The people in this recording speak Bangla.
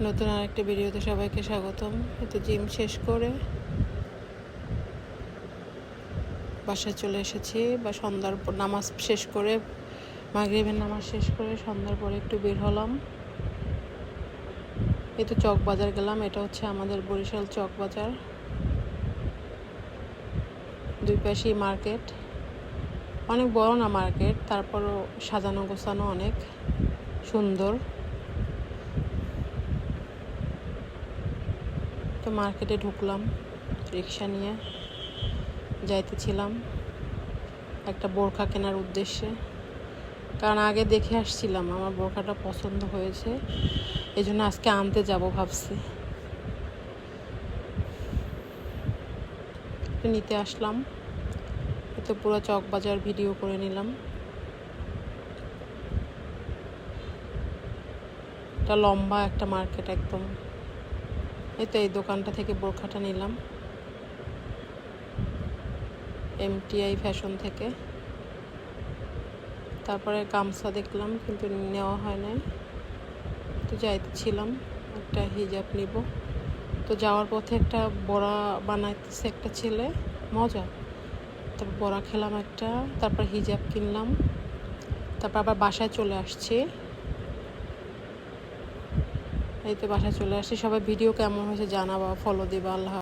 নতুন আরেকটা ভিডিওতে সবাইকে স্বাগতম। তো জিম শেষ করে বাসায় চলে এসেছি, বা সন্ধ্যার পর নামাজ শেষ করে, মাগরিবের নামাজ শেষ করে সন্ধ্যার পরে একটু বের হলাম। এই তো চক বাজার গেলাম। এটা হচ্ছে আমাদের বরিশাল চক বাজার, দুই পাশেই মার্কেট। অনেক বড় না মার্কেট, তারপরও সাজানো গোছানো, অনেক সুন্দর। তো মার্কেটে ঢুকলাম, রিক্সা নিয়ে যাইতেছিলাম একটা বোরখা কেনার উদ্দেশ্যে, কারণ আগে দেখে আসছিলাম, আমার বোরখাটা পছন্দ হয়েছে, এই জন্য আজকে আনতে যাব ভাবছি। নিতে আসলাম। তো পুরো চক বাজার ভিডিও করে নিলাম। এটা লম্বা একটা মার্কেট একদম। এই তো এই দোকানটা থেকে বোরখাটা নিলাম, এমটিআই ফ্যাশন থেকে। তারপরে গামছা দেখলাম, কিন্তু নেওয়া হয় নাই। তো যাইতেছিলাম, একটা হিজাব নিব। তো যাওয়ার পথে একটা বড়া বানাইতেছে একটা ছেলে, মজা। তারপর বড়া খেলাম একটা, তারপর হিজাব কিনলাম, তারপর আবার বাসায় চলে আসছি। এই তো বাসায় চলে আসছি। সবাই ভিডিও কেমন হয়েছে জানাবা, ফলো দিবা। আল্লাহ।